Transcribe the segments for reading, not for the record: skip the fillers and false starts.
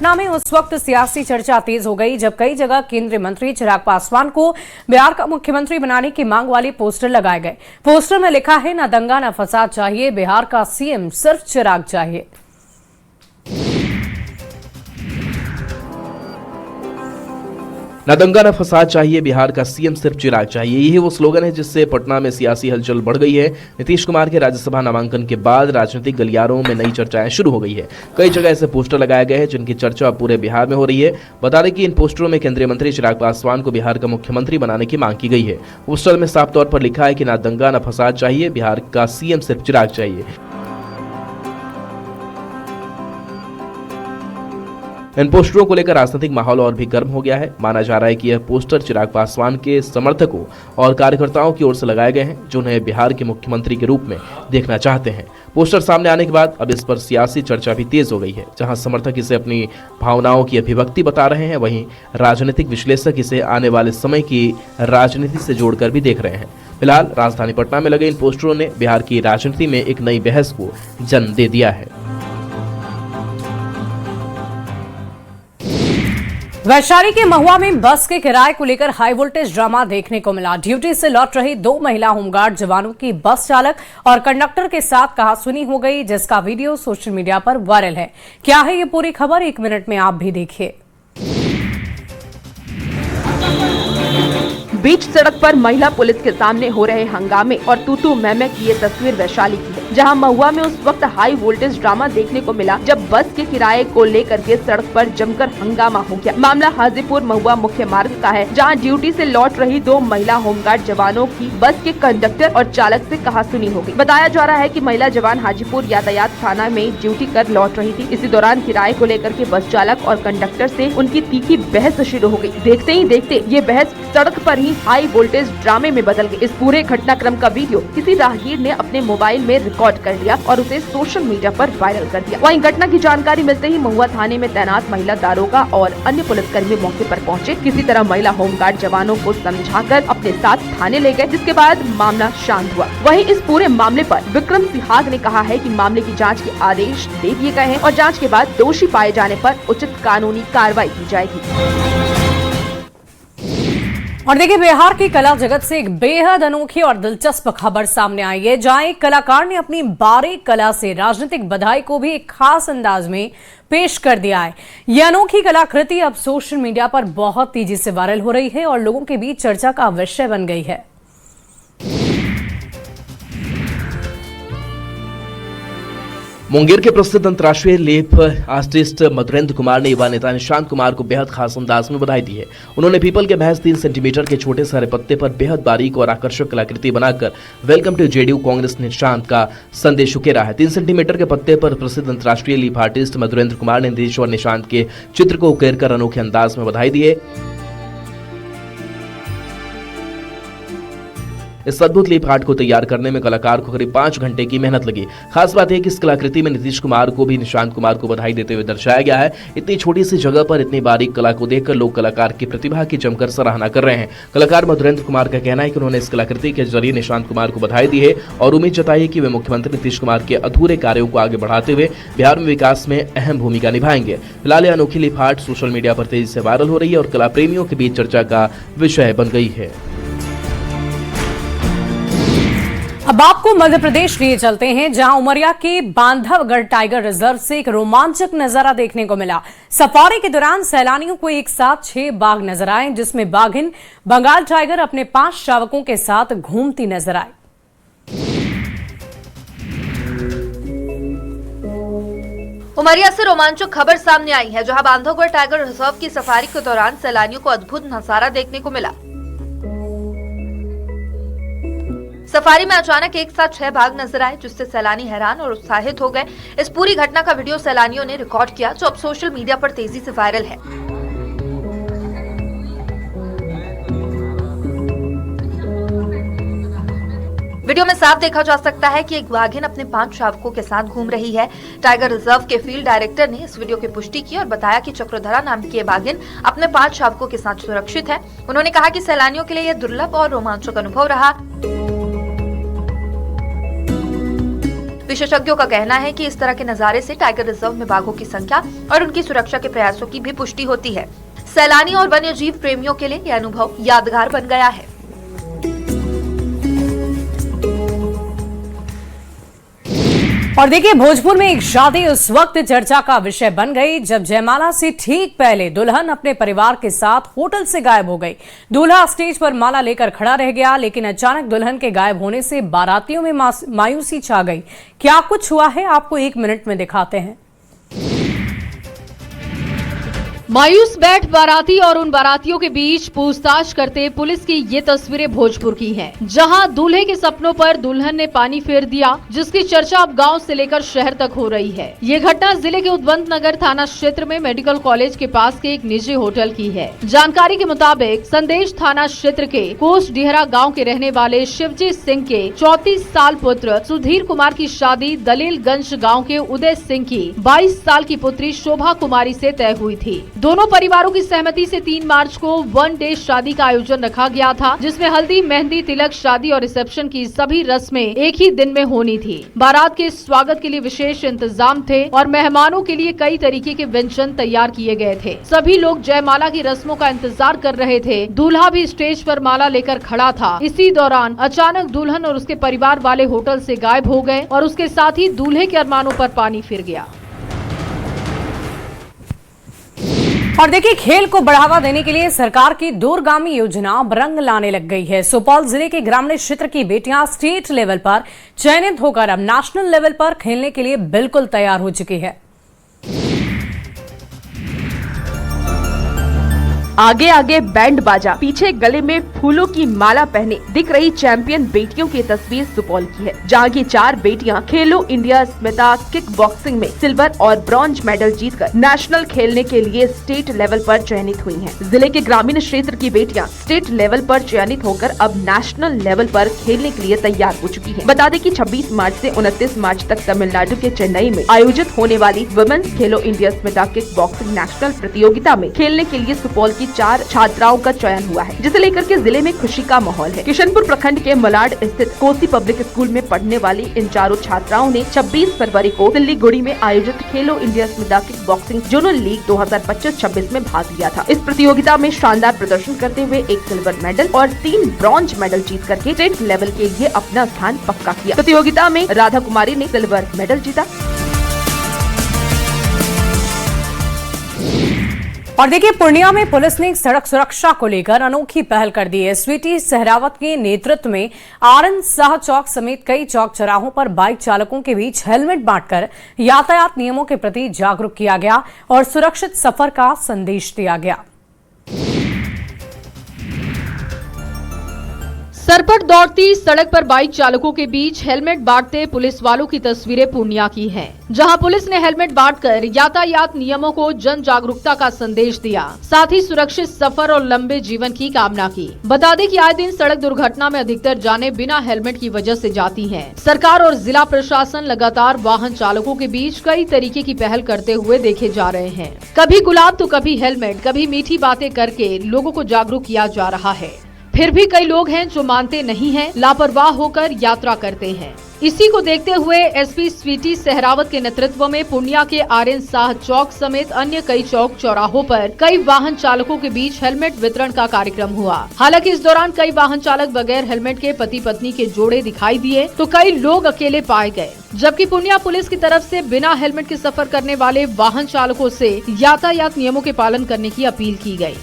पटना में उस वक्त सियासी चर्चा तेज हो गई जब कई जगह केंद्रीय मंत्री चिराग पासवान को बिहार का मुख्यमंत्री बनाने की मांग वाले पोस्टर लगाए गए। पोस्टर में लिखा है, न दंगा न फसाद चाहिए, बिहार का सीएम सिर्फ चिराग चाहिए। न दंगा न फसाद चाहिए, बिहार का सीएम सिर्फ चिराग चाहिए। यही वो स्लोगन है जिससे पटना में सियासी हलचल बढ़ गई है। नीतीश कुमार के राज्यसभा नामांकन के बाद राजनीतिक गलियारों में नई चर्चाएं शुरू हो गई है। कई जगह ऐसे पोस्टर लगाए गए हैं जिनकी चर्चा अब पूरे बिहार में हो रही है। बता दें कि इन पोस्टरों में केंद्रीय मंत्री चिराग पासवान को बिहार का मुख्यमंत्री बनाने की मांग की गई है। पोस्टर में साफ तौर पर लिखा है कि न दंगा न फसाद चाहिए, बिहार का सीएम सिर्फ चिराग चाहिए। इन पोस्टरों को लेकर राजनीतिक माहौल और भी गर्म हो गया है। माना जा रहा है कि यह पोस्टर चिराग पासवान के समर्थकों और कार्यकर्ताओं की ओर से लगाए गए हैं जो उन्हें बिहार के मुख्यमंत्री के रूप में देखना चाहते हैं। पोस्टर सामने आने के बाद अब इस पर सियासी चर्चा भी तेज हो गई है। जहां समर्थक इसे अपनी भावनाओं की अभिव्यक्ति बता रहे हैं, वहीं राजनीतिक विश्लेषक इसे आने वाले समय की राजनीति से जोड़कर भी देख रहे हैं। फिलहाल राजधानी पटना में लगे इन पोस्टरों ने बिहार की राजनीति में एक नई बहस को जन्म दे दिया है। वैशाली के महुआ में बस के किराए को लेकर हाई वोल्टेज ड्रामा देखने को मिला। ड्यूटी से लौट रही 2 महिला होमगार्ड जवानों की बस चालक और कंडक्टर के साथ कहासुनी हो गई, जिसका वीडियो सोशल मीडिया पर वायरल है। क्या है ये पूरी खबर, 1 मिनट में आप भी देखिए। बीच सड़क पर महिला पुलिस के सामने हो रहे हंगामे और तू मैं की ये तस्वीर वैशाली की है, जहां महुआ में उस वक्त हाई वोल्टेज ड्रामा देखने को मिला जब बस के किराए को लेकर के सड़क पर जमकर हंगामा हो गया। मामला हाजीपुर महुआ मुख्य मार्ग का है, जहां ड्यूटी से लौट रही 2 महिला होमगार्ड जवानों की बस के कंडक्टर और चालक से कहासुनी हो गई। बताया जा रहा है कि महिला जवान हाजीपुर यातायात थाना में ड्यूटी कर लौट रही थी। इसी दौरान किराए को लेकर के बस चालक और कंडक्टर से उनकी तीखी बहस शुरू हो गई। देखते ही देखते ये बहस सड़क पर ही हाई वोल्टेज ड्रामे में बदल गई। इस पूरे घटनाक्रम का वीडियो किसी राहगीर ने अपने मोबाइल में रिकॉर्ड कर लिया और उसे सोशल मीडिया पर वायरल कर दिया। वहीं घटना की जानकारी मिलते ही महुआ थाने में तैनात महिला दारोगा और अन्य पुलिसकर्मी मौके पर पहुंचे। किसी तरह महिला होमगार्ड जवानों को समझाकर अपने साथ थाने ले गए, जिसके बाद मामला शांत हुआ। वहीं इस पूरे मामले पर विक्रम सिहाग ने कहा है कि मामले की जांच के आदेश दे दिए गए हैं और जांच के बाद दोषी पाए जाने पर उचित कानूनी कार्रवाई की जाएगी। और देखिए, बिहार की कला जगत से एक बेहद अनोखी और दिलचस्प खबर सामने आई है, जहां एक कलाकार ने अपनी बारीक कला से राजनीतिक बधाई को भी एक खास अंदाज में पेश कर दिया है। यह अनोखी कलाकृति अब सोशल मीडिया पर बहुत तेजी से वायरल हो रही है और लोगों के बीच चर्चा का विषय बन गई है। मुंगेर के प्रसिद्ध अंतर्राष्ट्रीय लेप आर्टिस्ट मधुरेंद्र कुमार ने युवा नेता निशांत कुमार को बेहद खास अंदाज में बधाई दी है। उन्होंने पीपल के महज 3 सेंटीमीटर के छोटे से हरे पत्ते पर बेहद बारीक और आकर्षक कलाकृति बनाकर वेलकम टू जेडीयू कांग्रेस निशांत का संदेश उकेरा है। 3 सेंटीमीटर के पत्ते पर प्रसिद्ध अंतर्राष्ट्रीय लेप आर्टिस्ट मधुरेंद्र कुमार ने नीतीश और निशांत के चित्र को उकेर कर अनोखे अंदाज में बधाई दी है। इस अद्भुत लीप आर्ट को तैयार करने में कलाकार को करीब 5 घंटे की मेहनत लगी। खास बात है कि इस कलाकृति में नीतीश कुमार को भी निशांत कुमार को बधाई देते हुए दर्शाया गया है। इतनी छोटी सी जगह पर इतनी बारीक कला को देखकर लोग कलाकार की प्रतिभा की जमकर सराहना कर रहे हैं। कलाकार मधुरेंद्र कुमार का कहना है कि उन्होंने इस कलाकृति के जरिए निशांत कुमार को बधाई दी है और उम्मीद जताई है कि वे मुख्यमंत्री नीतीश कुमार के अधूरे कार्यों को आगे बढ़ाते हुए बिहार में विकास में अहम भूमिका निभाएंगे। फिलहाल यह अनोखी लीप आर्ट सोशल मीडिया पर तेजी से वायरल हो रही है और कला प्रेमियों के बीच चर्चा का विषय बन गई है। अब आपको मध्य प्रदेश लिए चलते हैं, जहां उमरिया के बांधवगढ़ टाइगर रिजर्व से एक रोमांचक नजारा देखने को मिला। सफारी के दौरान सैलानियों को एक साथ 6 बाघ नजर आए, जिसमें बाघिन बंगाल टाइगर अपने 5 शावकों के साथ घूमती नजर आई। उमरिया से रोमांचक खबर सामने आई है, जहां बांधवगढ़ टाइगर रिजर्व की सफारी के दौरान सैलानियों को अद्भुत नजारा देखने को मिला। सफारी में अचानक एक साथ 6 बाघ नजर आए, जिससे सैलानी हैरान और उत्साहित हो गए। इस पूरी घटना का वीडियो सैलानियों ने रिकॉर्ड किया, जो अब सोशल मीडिया पर तेजी से वायरल है। वीडियो में साफ देखा जा सकता है कि एक बाघिन अपने 5 शावकों के साथ घूम रही है। टाइगर रिजर्व के फील्ड डायरेक्टर ने इस वीडियो की पुष्टि की और बताया कि चक्रधरा नाम की बाघिन अपने 5 शावकों के साथ सुरक्षित है। उन्होंने कहा कि सैलानियों के लिए यह दुर्लभ और रोमांचक अनुभव रहा। विशेषज्ञों का कहना है कि इस तरह के नजारे से टाइगर रिजर्व में बाघों की संख्या और उनकी सुरक्षा के प्रयासों की भी पुष्टि होती है। सैलानी और वन्य जीव प्रेमियों के लिए यह अनुभव यादगार बन गया है। और देखिए, भोजपुर में एक शादी उस वक्त चर्चा का विषय बन गई जब जयमाला से ठीक पहले दुल्हन अपने परिवार के साथ होटल से गायब हो गई। दूल्हा स्टेज पर माला लेकर खड़ा रह गया, लेकिन अचानक दुल्हन के गायब होने से बारातियों में मायूसी छा गई। क्या कुछ हुआ है, आपको 1 मिनट में दिखाते हैं। मायूस बैठ बाराती और उन बारातियों के बीच पूछताछ करते पुलिस की ये तस्वीरें भोजपुर की हैं, जहां दूल्हे के सपनों पर दुल्हन ने पानी फेर दिया, जिसकी चर्चा अब गांव से लेकर शहर तक हो रही है। ये घटना जिले के उद्वंत नगर थाना क्षेत्र में मेडिकल कॉलेज के पास के एक निजी होटल की है। जानकारी के मुताबिक संदेश थाना क्षेत्र के कोस डिहरा गाँव के रहने वाले शिवजी सिंह के 34 साल पुत्र सुधीर कुमार की शादी दलीलगंज गाँव के उदय सिंह की 22 साल की पुत्री शोभा कुमारी से तय हुई थी। दोनों परिवारों की सहमति से 3 मार्च को 1 डे शादी का आयोजन रखा गया था, जिसमें हल्दी, मेहंदी, तिलक, शादी और रिसेप्शन की सभी रस्में एक ही दिन में होनी थी। बारात के स्वागत के लिए विशेष इंतजाम थे और मेहमानों के लिए कई तरीके के व्यंजन तैयार किए गए थे। सभी लोग जयमाला की रस्मों का इंतजार कर रहे थे। दूल्हा भी स्टेज पर माला लेकर खड़ा था। इसी दौरान अचानक दुल्हन और उसके परिवार वाले होटल से गायब हो गए और उसके साथ ही दूल्हे के अरमानों पर पानी फिर गया। और देखिए, खेल को बढ़ावा देने के लिए सरकार की दूरगामी योजना अब रंग लाने लग गई है। सुपौल जिले के ग्रामीण क्षेत्र की बेटियां स्टेट लेवल पर चयनित होकर अब नेशनल लेवल पर खेलने के लिए बिल्कुल तैयार हो चुकी है। आगे आगे बैंड बाजा, पीछे गले में फूलों की माला पहने दिख रही चैंपियन बेटियों की तस्वीर सुपौल की है, जहां की 4 बेटियां खेलो इंडिया स्मिता किक बॉक्सिंग में सिल्वर और ब्रॉन्ज मेडल जीतकर नेशनल खेलने के लिए स्टेट लेवल पर चयनित हुई हैं। जिले के ग्रामीण क्षेत्र की बेटियां स्टेट लेवल पर चयनित होकर अब नेशनल लेवल पर खेलने के लिए तैयार हो चुकी है। बता दें कि 26 मार्च से 29 मार्च तक तमिलनाडु के चेन्नई में आयोजित होने वाली वुमेन्स खेलो India Smita kick boxing national प्रतियोगिता में खेलने के लिए सुपौल की 4 छात्राओं का चयन हुआ है, जिसे लेकर के जिले में खुशी का माहौल है। किशनपुर प्रखंड के मलाड स्थित कोसी पब्लिक स्कूल में पढ़ने वाली इन चारों छात्राओं ने 26 फरवरी को सिल्लीगुड़ी में आयोजित खेलो India Smita kick boxing zonal league 2025-26 में भाग लिया था। इस प्रतियोगिता में शानदार प्रदर्शन करते हुए 1 सिल्वर मेडल और 3 ब्रॉन्ज मेडल जीत करके स्टेट लेवल के लिए अपना स्थान पक्का किया। प्रतियोगिता में राधा कुमारी ने सिल्वर मेडल जीता। और देखिए, पूर्णिया में पुलिस ने सड़क सुरक्षा को लेकर अनोखी पहल कर दी है। स्वीटी सहरावत के नेतृत्व में आरएन शाह चौक समेत कई चौक चौराहों पर बाइक चालकों के बीच हेलमेट बांटकर यातायात नियमों के प्रति जागरूक किया गया और सुरक्षित सफर का संदेश दिया गया। सरपट दौड़ती सड़क पर बाइक चालकों के बीच हेलमेट बांटते पुलिस वालों की तस्वीरें पूर्णिया की हैं, जहां पुलिस ने हेलमेट बांटकर यातायात नियमों को जन जागरूकता का संदेश दिया, साथ ही सुरक्षित सफर और लंबे जीवन की कामना की। बता दें कि आए दिन सड़क दुर्घटना में अधिकतर जाने बिना हेलमेट की वजह से जाती हैं। सरकार और जिला प्रशासन लगातार वाहन चालकों के बीच कई तरीके की पहल करते हुए देखे जा रहे हैं। कभी गुलाब तो कभी हेलमेट, कभी मीठी बातें करके लोगों को जागरूक किया जा रहा है। फिर भी कई लोग हैं जो मानते नहीं हैं, लापरवाह होकर यात्रा करते हैं। इसी को देखते हुए एसपी स्वीटी सहरावत के नेतृत्व में पूर्णिया के आरएन शाह चौक समेत अन्य कई चौक चौराहों पर कई वाहन चालकों के बीच हेलमेट वितरण का कार्यक्रम हुआ। हालांकि इस दौरान कई वाहन चालक बगैर हेलमेट के पति पत्नी के जोड़े दिखाई दिए तो कई लोग अकेले पाए गए, जबकि पूर्णिया पुलिस की तरफ से बिना हेलमेट के सफर करने वाले वाहन चालकों से यातायात नियमों के पालन करने की अपील की गयी।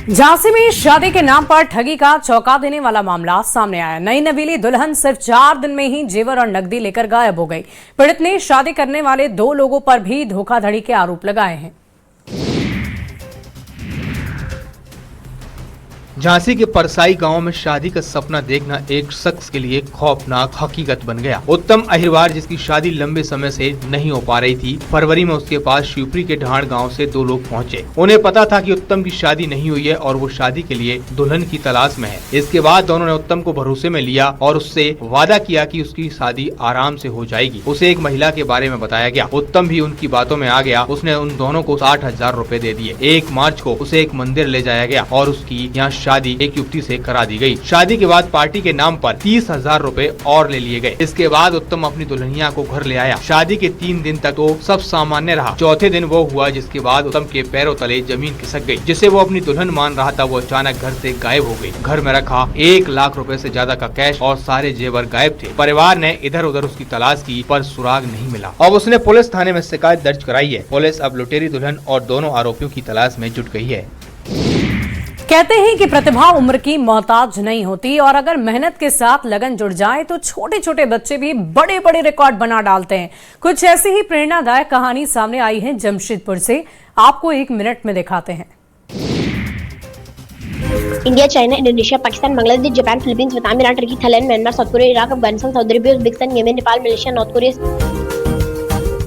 झांसी में शादी के नाम पर ठगी का चौंका देने वाला मामला सामने आया। नई नवेली दुल्हन सिर्फ 4 दिन में ही जेवर और नकदी लेकर गायब हो गई। पीड़ित ने शादी करने वाले 2 लोगों पर भी धोखाधड़ी के आरोप लगाए हैं। झांसी के परसाई गांव में शादी का सपना देखना एक शख्स के लिए खौफनाक हकीकत बन गया। उत्तम अहिरवार, जिसकी शादी लंबे समय से नहीं हो पा रही थी, फरवरी में उसके पास शिवपुरी के ढाण गांव से 2 लोग पहुंचे। उन्हें पता था कि उत्तम की शादी नहीं हुई है और वो शादी के लिए दुल्हन की तलाश में है। इसके बाद दोनों ने उत्तम को भरोसे में लिया और उससे वादा किया कि उसकी शादी आराम से हो जाएगी। उसे एक महिला के बारे में बताया गया। उत्तम भी उनकी बातों में आ गया। उसने उन दोनों को 60,000 रुपए दे दिए। 1 मार्च को उसे एक मंदिर ले जाया गया और उसकी यहाँ शादी एक युवती से करा दी गई। शादी के बाद पार्टी के नाम पर 30,000 रुपए और ले लिए गए। इसके बाद उत्तम अपनी दुल्हनिया को घर ले आया। शादी के 3 दिन तक तो सब सामान्य रहा। चौथे दिन वो हुआ जिसके बाद उत्तम के पैरों तले जमीन खिसक गई, जिसे वो अपनी दुल्हन मान रहा था। वो अचानक घर से गायब हो गई। घर में रखा 1 लाख रुपए से ज्यादा का कैश और सारे जेवर गायब थे। परिवार ने इधर उधर उसकी तलाश की पर सुराग नहीं मिला। अब उसने पुलिस थाने में शिकायत दर्ज कराई है। पुलिस अब लुटेरी दुल्हन और दोनों आरोपियों की तलाश में जुट गई है। कहते हैं कि प्रतिभा उम्र की मोहताज नहीं होती और अगर मेहनत के साथ लगन जुड़ जाए तो छोटे छोटे बच्चे भी बड़े बड़े रिकॉर्ड बना डालते हैं। कुछ ऐसी ही प्रेरणादायक कहानी सामने आई है जमशेदपुर से। आपको 1 मिनट में दिखाते हैं। India, China, Indonesia, Pakistan, Bangladesh, Japan, Philippines, Vietnam, Iran, Turkey, Thailand, Myanmar, South Korea, Iraq, Afghanistan, Saudi Arab, Uzbekistan, Yemen, Nepal, Malaysia, North Korea.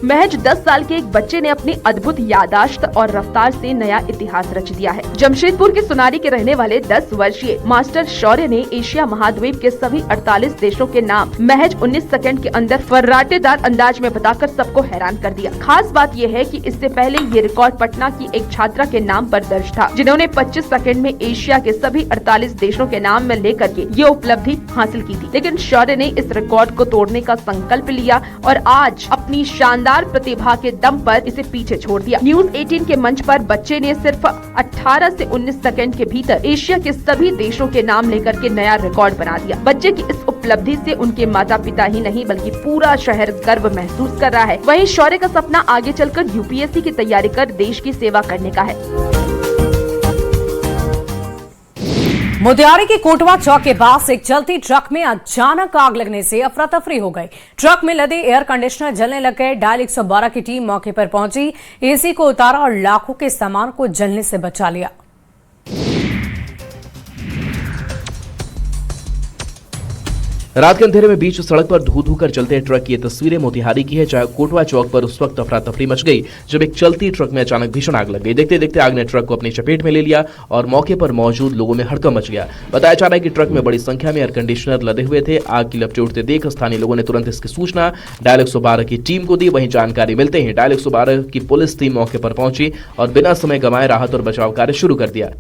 महज 10 साल के एक बच्चे ने अपनी अद्भुत यादाश्त और रफ्तार से नया इतिहास रच दिया है। जमशेदपुर के सुनारी के रहने वाले 10 वर्षीय मास्टर शौर्य ने एशिया महाद्वीप के सभी 48 देशों के नाम महज 19 सेकंड के अंदर फर्राटेदार अंदाज में बताकर सबको हैरान कर दिया। खास बात यह है कि इससे पहले ये रिकॉर्ड पटना की एक छात्रा के नाम पर दर्ज था, जिन्होंने 25 सेकंड में एशिया के सभी 48 देशों के नाम में लेकर के ये उपलब्धि हासिल की थी। लेकिन शौर्य ने इस रिकॉर्ड को तोड़ने का संकल्प लिया और आज अपनी शानदार प्रतिभा के दम पर इसे पीछे छोड़ दिया। न्यूज़ 18 के मंच पर बच्चे ने सिर्फ 18 से 19 सेकंड के भीतर एशिया के सभी देशों के नाम लेकर के नया रिकॉर्ड बना दिया। बच्चे की इस उपलब्धि से उनके माता पिता ही नहीं बल्कि पूरा शहर गर्व महसूस कर रहा है। वहीं शौर्य का सपना आगे चलकर यूपीएससी की तैयारी कर देश की सेवा करने का है। मोतिहारी के कोटवा चौक के पास एक चलती ट्रक में अचानक आग लगने से अफरा तफरी हो गई। ट्रक में लदे एयर कंडीशनर जलने लग गए। डायल 112 की टीम मौके पर पहुंची, एसी को उतारा और लाखों के सामान को जलने से बचा लिया। रात के अंधेरे में बीच सड़क पर धू धू कर चलते ट्रक की ये तस्वीरें मोतिहारी की है, जहां कोटवा चौक पर उस वक्त अफरा तफरी मच गई जब एक चलती ट्रक में अचानक भीषण आग लग गई। देखते देखते आग ने ट्रक को अपनी चपेट में ले लिया और मौके पर मौजूद लोगों में हड़कंप मच गया। बताया जा रहा है कि ट्रक में बड़ी संख्या में एयर कंडीशनर लदे हुए थे। आग की लपटें उठते देख स्थानीय लोगों ने तुरंत इसकी सूचना डायल 112 की टीम को दी। वहीं जानकारी मिलते ही डायल 112 की पुलिस टीम मौके पर पहुंची और बिना समय गंवाए राहत और बचाव कार्य शुरू कर दिया।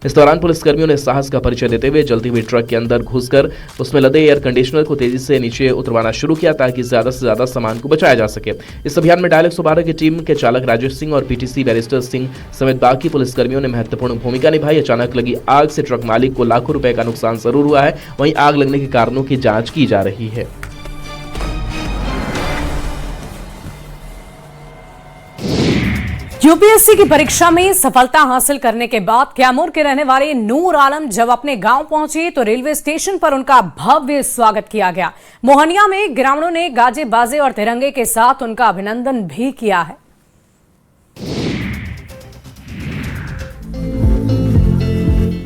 इस दौरान पुलिसकर्मियों ने साहस का परिचय देते हुए जलती हुई ट्रक के अंदर घुसकर उसमें लदे एयर कंडीशनर को तेजी से नीचे उतरवाना शुरू किया ताकि ज्यादा से ज्यादा सामान को बचाया जा सके। इस अभियान में डायल 112 की टीम के चालक राजेश सिंह और पीटीसी बैरिस्टर सिंह समेत बाकी पुलिसकर्मियों ने महत्वपूर्ण भूमिका निभाई। अचानक लगी आग से ट्रक मालिक को लाखों रुपए का नुकसान जरूर हुआ है। वहीं आग लगने के कारणों की जांच की जा रही है। यूपीएससी की परीक्षा में सफलता हासिल करने के बाद कैमूर के रहने वाले नूर आलम जब अपने गांव पहुंचे तो रेलवे स्टेशन पर उनका भव्य स्वागत किया गया। मोहनिया में ग्रामीणों ने गाजे बाजे और तिरंगे के साथ उनका अभिनंदन भी किया है।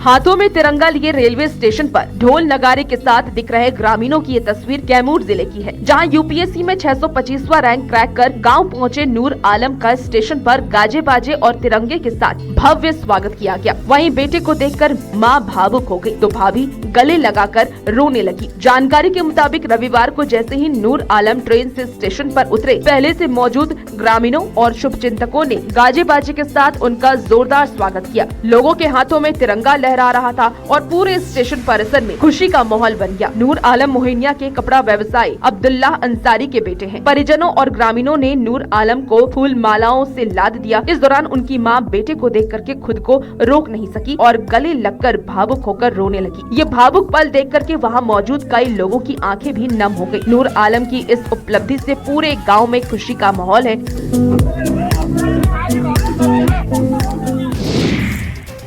हाथों में तिरंगा लिए रेलवे स्टेशन पर ढोल नगारे के साथ दिख रहे ग्रामीणों की ये तस्वीर कैमूर जिले की है, जहां यूपीएससी में 625वां रैंक क्रैक कर गांव पहुंचे नूर आलम का स्टेशन पर गाजे बाजे और तिरंगे के साथ भव्य स्वागत किया गया। वहीं बेटे को देखकर मां भावुक हो गई तो भाभी गले लगाकर रोने लगी। जानकारी के मुताबिक रविवार को जैसे ही नूर आलम ट्रेन से स्टेशन पर उतरे, पहले से मौजूद ग्रामीणों और शुभचिंतकों ने गाजे बाजे के साथ उनका जोरदार स्वागत किया। लोगों के हाथों में तिरंगा लहरा रहा था और पूरे स्टेशन परिसर में खुशी का माहौल बन गया। नूर आलम मोहिनिया के कपड़ा व्यवसायी अब्दुल्ला अंसारी के बेटे हैं। परिजनों और ग्रामीणों ने नूर आलम को फूल मालाओं से लाद दिया। इस दौरान उनकी मां बेटे को देख करके खुद को रोक नहीं सकी और गले लगकर भावुक होकर रोने लगी। ये भावुक पल देख करके वहाँ मौजूद कई लोगों की आंखें भी नम हो गयी। नूर आलम की इस उपलब्धि से पूरे गाँव में खुशी का माहौल है।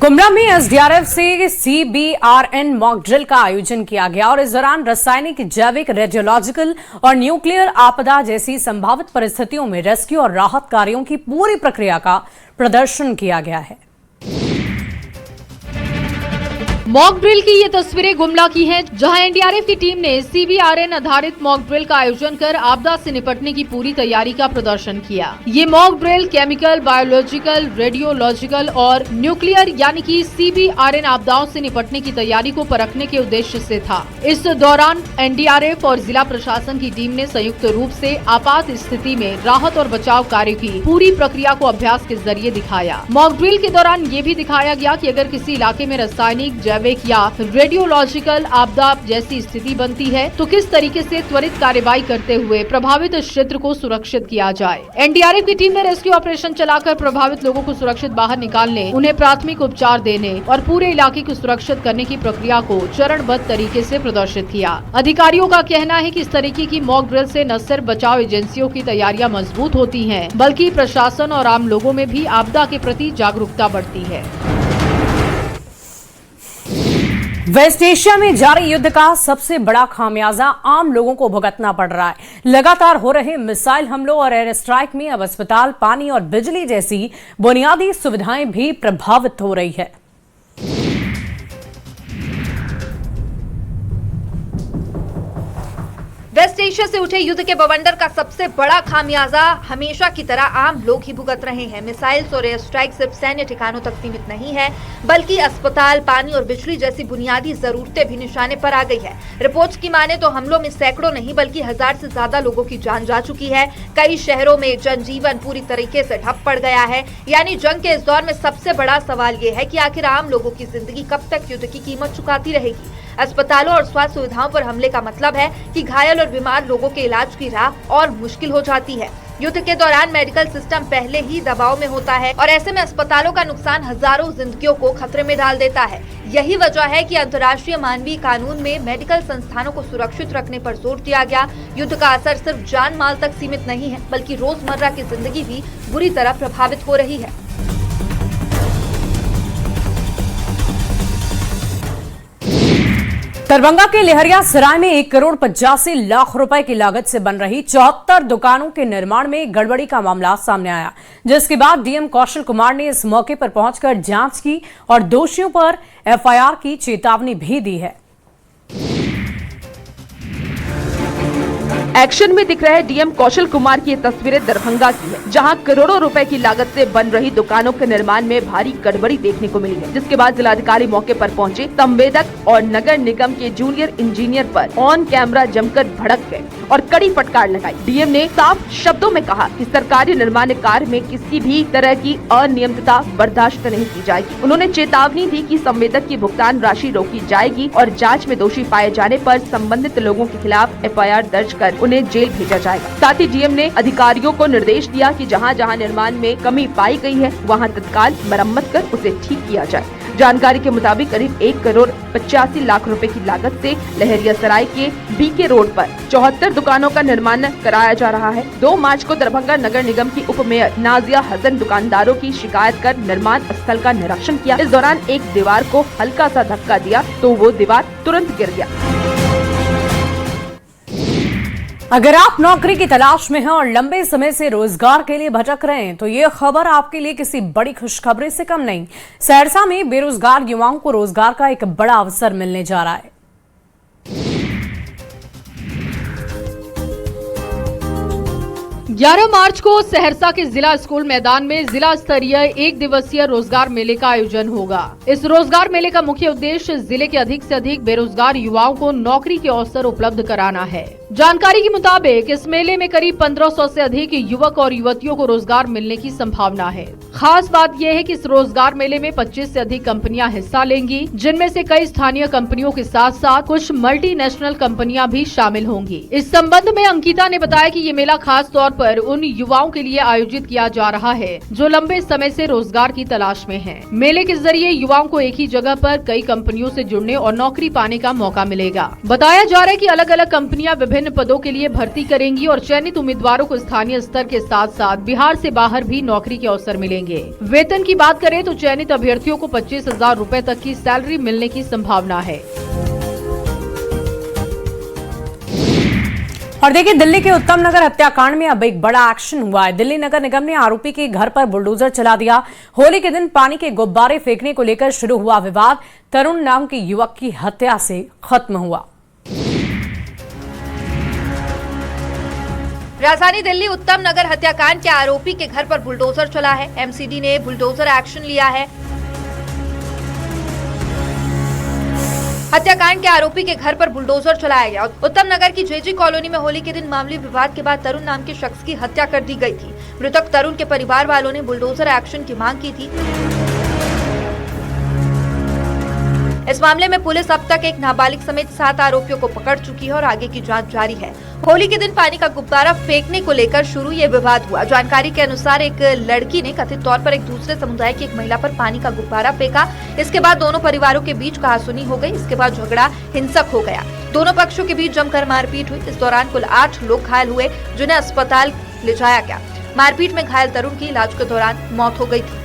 कुमरा में एसडीआरएफ से सीबीआरएन मॉक ड्रिल का आयोजन किया गया और इस दौरान रासायनिक, जैविक, रेडियोलॉजिकल और न्यूक्लियर आपदा जैसी संभावित परिस्थितियों में रेस्क्यू और राहत कार्यों की पूरी प्रक्रिया का प्रदर्शन किया गया है। मॉक ड्रिल की ये तस्वीरें गुमला की हैं, जहां एनडीआरएफ की टीम ने CBRN आधारित मॉक ड्रिल का आयोजन कर आपदा से निपटने की पूरी तैयारी का प्रदर्शन किया। ये mock drill chemical, biological, radiological और न्यूक्लियर यानी कि CBRN आपदाओं से निपटने की तैयारी को परखने के उद्देश्य से था। इस दौरान एनडीआरएफ और जिला प्रशासन की टीम ने संयुक्त रूप से आपात स्थिति में राहत और बचाव कार्य की पूरी प्रक्रिया को अभ्यास के जरिए दिखाया। मॉक ड्रिल के दौरान ये भी दिखाया गया कि अगर किसी इलाके में रासायनिक, जैविक या रेडियोलॉजिकल आपदा जैसी स्थिति बनती है तो किस तरीके से त्वरित कार्रवाई करते हुए प्रभावित क्षेत्र को सुरक्षित किया जाए। एनडीआरएफ की टीम ने रेस्क्यू ऑपरेशन चलाकर प्रभावित लोगों को सुरक्षित बाहर निकालने, उन्हें प्राथमिक उपचार देने और पूरे इलाके को सुरक्षित करने की प्रक्रिया को चरणबद्ध तरीके से प्रदर्शित किया। अधिकारियों का कहना है कि इस तरीके की मॉक ड्रिल से न सिर्फ बचाव एजेंसियों की तैयारियां मजबूत होती हैं, बल्कि प्रशासन और आम लोगों में भी आपदा के प्रति जागरूकता बढ़ती है। वेस्ट एशिया में जारी युद्ध का सबसे बड़ा खामियाजा आम लोगों को भुगतना पड़ रहा है। लगातार हो रहे मिसाइल हमलों और एयर स्ट्राइक में अब अस्पताल, पानी और बिजली जैसी बुनियादी सुविधाएं भी प्रभावित हो रही है। वेस्ट एशिया से उठे युद्ध के बवंडर का सबसे बड़ा खामियाजा हमेशा की तरह आम लोग ही भुगत रहे हैं। मिसाइल्स और एयर स्ट्राइक सिर्फ सैन्य ठिकानों तक सीमित नहीं है, बल्कि अस्पताल, पानी और बिजली जैसी बुनियादी जरूरतें भी निशाने पर आ गई है। रिपोर्ट्स की माने तो हमलों में सैकड़ों नहीं बल्कि 1000 से ज्यादा लोगों की जान जा चुकी है। कई शहरों में जनजीवन पूरी तरीके से ठप पड़ गया है। यानी जंग के इस दौर में सबसे बड़ा सवाल ये है कि आखिर आम लोगों की जिंदगी कब तक युद्ध की कीमत चुकाती रहेगी। अस्पतालों और स्वास्थ्य सुविधाओं पर हमले का मतलब है कि घायल और बीमार लोगों के इलाज की राह और मुश्किल हो जाती है। युद्ध के दौरान मेडिकल सिस्टम पहले ही दबाव में होता है और ऐसे में अस्पतालों का नुकसान हजारों जिंदगियों को खतरे में डाल देता है। यही वजह है कि अंतर्राष्ट्रीय मानवीय कानून में मेडिकल संस्थानों को सुरक्षित रखने पर जोर दिया गया। युद्ध का असर सिर्फ जान माल तक सीमित नहीं है, बल्कि रोजमर्रा की जिंदगी भी बुरी तरह प्रभावित हो रही है। दरभंगा के लेहरिया सराय में 1,85,00,000 रुपए की लागत से बन रही 74 दुकानों के निर्माण में गड़बड़ी का मामला सामने आया, जिसके बाद डीएम कौशल कुमार ने इस मौके पर पहुंचकर जांच की और दोषियों पर एफआईआर की चेतावनी भी दी है। एक्शन में दिख रहे डीएम कौशल कुमार की ये तस्वीरें दरभंगा की है, जहां करोड़ों रुपए की लागत से बन रही दुकानों के निर्माण में भारी गड़बड़ी देखने को मिली है, जिसके बाद जिलाधिकारी मौके पर पहुंचे, संवेदक और नगर निगम के जूनियर इंजीनियर पर ऑन कैमरा जमकर भड़क गए और कड़ी फटकार लगाई। डीएम ने साफ शब्दों में कहा कि सरकारी निर्माण कार्य में किसी भी तरह की अनियमितता बर्दाश्त नहीं की जाएगी। उन्होंने चेतावनी दी कि संवेदक की भुगतान राशि रोकी जाएगी और जाँच में दोषी पाए जाने पर संबंधित लोगों के खिलाफ एफआईआर दर्ज कर उन्हें जेल भेजा जाएगा। साथ ही डीएम ने अधिकारियों को निर्देश दिया कि जहां जहां निर्माण में कमी पाई गई है वहां तत्काल मरम्मत कर उसे ठीक किया जाए। जानकारी के मुताबिक करीब 1,85,00,000 रुपए की लागत से लहरिया सराय के बीके रोड पर 74 दुकानों का निर्माण कराया जा रहा है। 2 मार्च को दरभंगा नगर निगम की उप मेयर नाजिया हसन दुकानदारों की शिकायत कर निर्माण स्थल का निरीक्षण किया। इस दौरान एक दीवार को हल्का सा धक्का दिया तो वो दीवार तुरंत गिर गया। अगर आप नौकरी की तलाश में हैं और लंबे समय से रोजगार के लिए भटक रहे हैं तो ये खबर आपके लिए किसी बड़ी खुशखबरी से कम नहीं। सहरसा में बेरोजगार युवाओं को रोजगार का एक बड़ा अवसर मिलने जा रहा है। 11 मार्च को सहरसा के जिला स्कूल मैदान में जिला स्तरीय 1 दिवसीय रोजगार मेले का आयोजन होगा। इस रोजगार मेले का मुख्य उद्देश्य जिले के अधिक से अधिक बेरोजगार युवाओं को नौकरी के अवसर उपलब्ध कराना है। जानकारी के मुताबिक इस मेले में करीब 1500 से अधिक युवक और युवतियों को रोजगार मिलने की संभावना है। खास बात यह है कि इस रोजगार मेले में 25 से अधिक कंपनियां हिस्सा लेंगी, जिनमें से कई स्थानीय कंपनियों के साथ साथ कुछ मल्टीनेशनल कंपनियां भी शामिल होंगी। इस संबंध में अंकिता ने बताया कि ये मेला खास तौर पर उन युवाओं के लिए आयोजित किया जा रहा है जो लंबे समय से रोजगार की तलाश में हैं। मेले के जरिए युवाओं को एक ही जगह पर कई कंपनियों से जुड़ने और नौकरी पाने का मौका मिलेगा। बताया जा रहा है कि अलग अलग कंपनियां विभिन्न पदों के लिए भर्ती करेंगी और चयनित उम्मीदवारों को स्थानीय स्तर के साथ साथ बिहार से बाहर भी नौकरी के अवसर मिलेंगे। वेतन की बात करें तो चयनित अभ्यर्थियों को 25,000 रुपए तक की सैलरी मिलने की संभावना है। और देखिए, दिल्ली के उत्तम नगर हत्याकांड में अब एक बड़ा एक्शन हुआ है। दिल्ली नगर निगम ने आरोपी के घर पर बुलडोजर चला दिया। होली के दिन पानी के गुब्बारे फेंकने को लेकर शुरू हुआ विवाद तरुण नाम के युवक की हत्या से खत्म हुआ। राजधानी दिल्ली उत्तम नगर हत्याकांड के आरोपी के घर पर बुलडोजर चला है। एमसीडी ने बुलडोजर एक्शन लिया है। हत्याकांड के आरोपी के घर पर बुलडोजर चलाया गया। उत्तम नगर की जेजी कॉलोनी में होली के दिन मामूली विवाद के बाद तरुण नाम के शख्स की हत्या कर दी गई थी। मृतक तरुण के परिवार वालों ने बुलडोजर एक्शन की मांग की थी। इस मामले में पुलिस अब तक एक नाबालिग समेत 7 आरोपियों को पकड़ चुकी है और आगे की जांच जारी है। होली के दिन पानी का गुब्बारा फेंकने को लेकर शुरू ये विवाद हुआ। जानकारी के अनुसार एक लड़की ने कथित तौर पर एक दूसरे समुदाय की एक महिला पर पानी का गुब्बारा फेंका। इसके बाद दोनों परिवारों के बीच कहासुनी हो गई। इसके बाद झगड़ा हिंसक हो गया। दोनों पक्षों के बीच जमकर मारपीट हुई। इस दौरान कुल 8 लोग घायल हुए, जिन्हें अस्पताल ले जाया गया। मारपीट में घायल तरुण की इलाज के दौरान मौत हो गई थी।